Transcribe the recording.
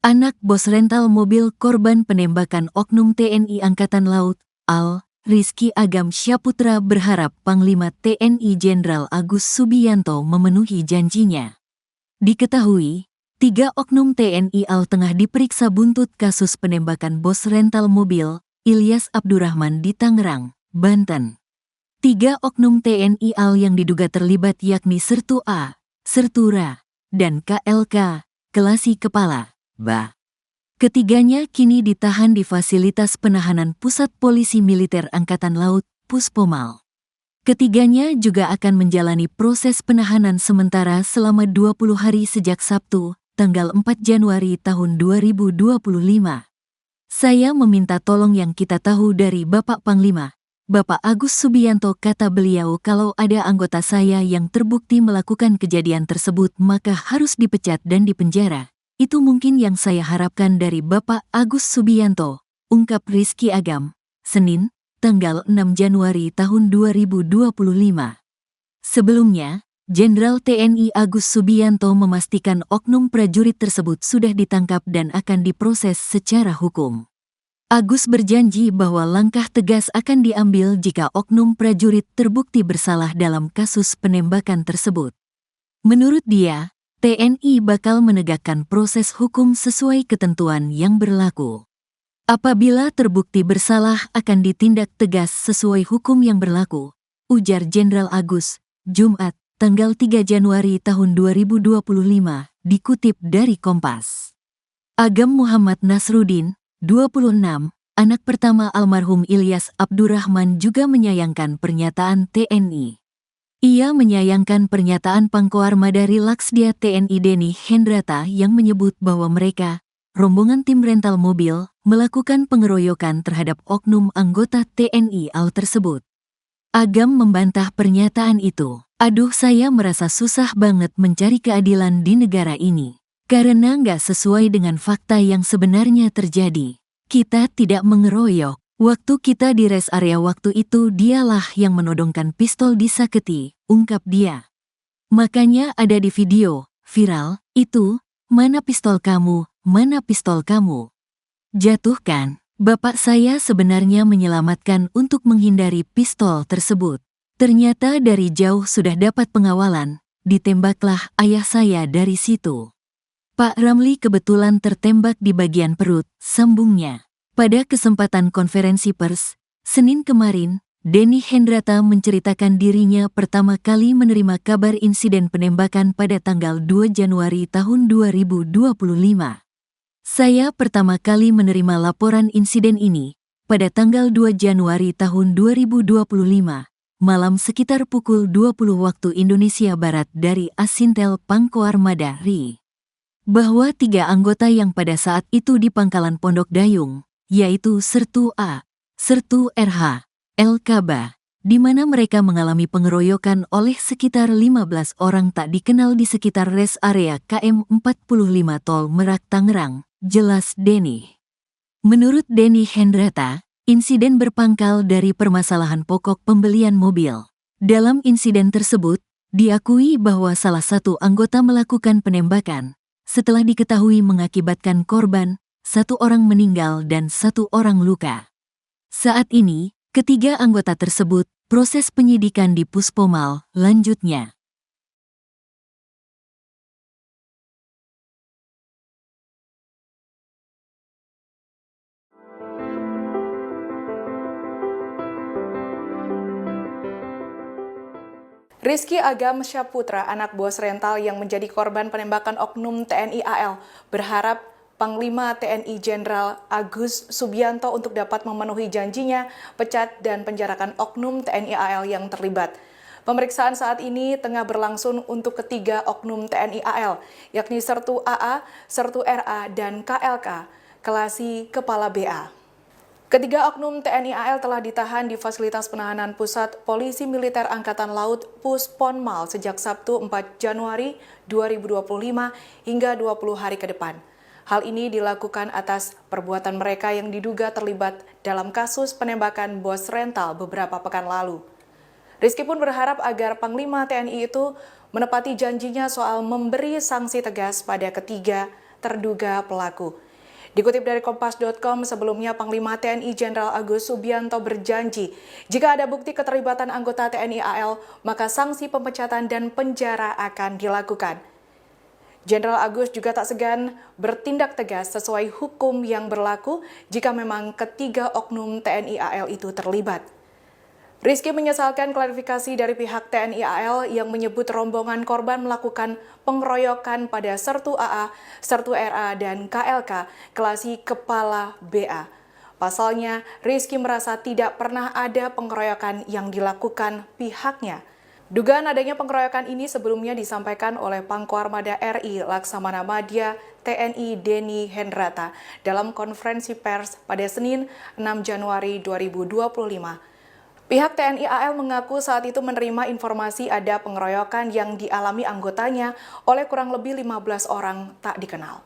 Anak bos rental mobil korban penembakan oknum TNI Angkatan Laut, AL, Rizky Agam Syaputra berharap Panglima TNI Jenderal Agus Subianto memenuhi janjinya. Diketahui, 3 oknum TNI AL tengah diperiksa buntut kasus penembakan bos rental mobil, Ilyas Abdurrahman di Tangerang, Banten. 3 oknum TNI AL yang diduga terlibat yakni Sertu A, Sertu R, dan KLK, Kelasi Kepala, BA. Ketiganya kini ditahan di Fasilitas Penahanan Pusat Polisi Militer Angkatan Laut, Puspomal. Ketiganya juga akan menjalani proses penahanan sementara selama 20 hari sejak Sabtu, tanggal 4 Januari tahun 2025. Saya meminta tolong yang kita tahu dari Bapak Panglima, Bapak Agus Subianto, kata beliau, kalau ada anggota saya yang terbukti melakukan kejadian tersebut maka harus dipecat dan dipenjara. Itu mungkin yang saya harapkan dari Bapak Agus Subianto, ungkap Rizky Agam, Senin, tanggal 6 Januari tahun 2025. Sebelumnya, Jenderal TNI Agus Subianto memastikan oknum prajurit tersebut sudah ditangkap dan akan diproses secara hukum. Agus berjanji bahwa langkah tegas akan diambil jika oknum prajurit terbukti bersalah dalam kasus penembakan tersebut. Menurut dia, TNI bakal menegakkan proses hukum sesuai ketentuan yang berlaku. Apabila terbukti bersalah akan ditindak tegas sesuai hukum yang berlaku, ujar Jenderal Agus, Jumat, tanggal 3 Januari tahun 2025, dikutip dari Kompas. Agam Muhammad Nasruddin, 26, anak pertama almarhum Ilyas Abdurrahman juga menyayangkan pernyataan TNI. Ia menyayangkan pernyataan Pangkoarmada Laksdia TNI Denny Hendrata yang menyebut bahwa mereka, rombongan tim rental mobil, melakukan pengeroyokan terhadap oknum anggota TNI AL tersebut. Agam membantah pernyataan itu. Aduh, saya merasa susah banget mencari keadilan di negara ini. Karena nggak sesuai dengan fakta yang sebenarnya terjadi. Kita tidak mengeroyok. Waktu kita di rest area waktu itu dialah yang menodongkan pistol disaketi, ungkap dia. Makanya ada di video, viral, itu, mana pistol kamu, mana pistol kamu. Jatuhkan, bapak saya sebenarnya menyelamatkan untuk menghindari pistol tersebut. Ternyata dari jauh sudah dapat pengawalan, ditembaklah ayah saya dari situ. Pak Ramli kebetulan tertembak di bagian perut, sambungnya. Pada kesempatan konferensi pers, Senin kemarin, Denny Hendrata menceritakan dirinya pertama kali menerima kabar insiden penembakan pada tanggal 2 Januari tahun 2025. Saya pertama kali menerima laporan insiden ini pada tanggal 2 Januari tahun 2025, malam sekitar pukul 20 waktu Indonesia Barat dari Asintel Pangkoarmada RI. Bahwa 3 anggota yang pada saat itu di Pangkalan Pondok Dayung, yaitu Sertu A, Sertu RH, LKB, di mana mereka mengalami pengeroyokan oleh sekitar 15 orang tak dikenal di sekitar rest area KM 45 Tol Merak Tangerang, jelas Denny. Menurut Denny Hendrata, insiden berpangkal dari permasalahan pokok pembelian mobil. Dalam insiden tersebut, diakui bahwa salah satu anggota melakukan penembakan, setelah diketahui mengakibatkan korban, 1 orang meninggal dan 1 orang luka. Saat ini, ketiga anggota tersebut proses penyidikan di Puspomal, lanjutnya. Rizky Agam Syaputra, anak bos rental yang menjadi korban penembakan oknum TNI AL, berharap Panglima TNI Jenderal Agus Subianto untuk dapat memenuhi janjinya pecat dan penjarakan oknum TNI AL yang terlibat. Pemeriksaan saat ini tengah berlangsung untuk ketiga oknum TNI AL, yakni Sertu AA, Sertu RA, dan KLK, Kelasi Kepala BA. Ketiga oknum TNI AL telah ditahan di Fasilitas Penahanan Pusat Polisi Militer Angkatan Laut Pusponmal sejak Sabtu 4 Januari 2025 hingga 20 hari ke depan. Hal ini dilakukan atas perbuatan mereka yang diduga terlibat dalam kasus penembakan bos rental beberapa pekan lalu. Rizky pun berharap agar Panglima TNI itu menepati janjinya soal memberi sanksi tegas pada ketiga terduga pelaku. Dikutip dari Kompas.com, sebelumnya Panglima TNI Jenderal Agus Subianto berjanji jika ada bukti keterlibatan anggota TNI AL, maka sanksi pemecatan dan penjara akan dilakukan. Jenderal Agus juga tak segan bertindak tegas sesuai hukum yang berlaku jika memang ketiga oknum TNI AL itu terlibat. Rizky menyesalkan klarifikasi dari pihak TNI AL yang menyebut rombongan korban melakukan pengeroyokan pada Sertu AA, Sertu RA, dan KLK, Kelasi Kepala BA. Pasalnya, Rizky merasa tidak pernah ada pengeroyokan yang dilakukan pihaknya. Dugaan adanya pengeroyokan ini sebelumnya disampaikan oleh Pangko Armada RI Laksamana Madya TNI Denny Hendrata dalam konferensi pers pada Senin 6 Januari 2025. Pihak TNI AL mengaku saat itu menerima informasi ada pengeroyokan yang dialami anggotanya oleh kurang lebih 15 orang tak dikenal.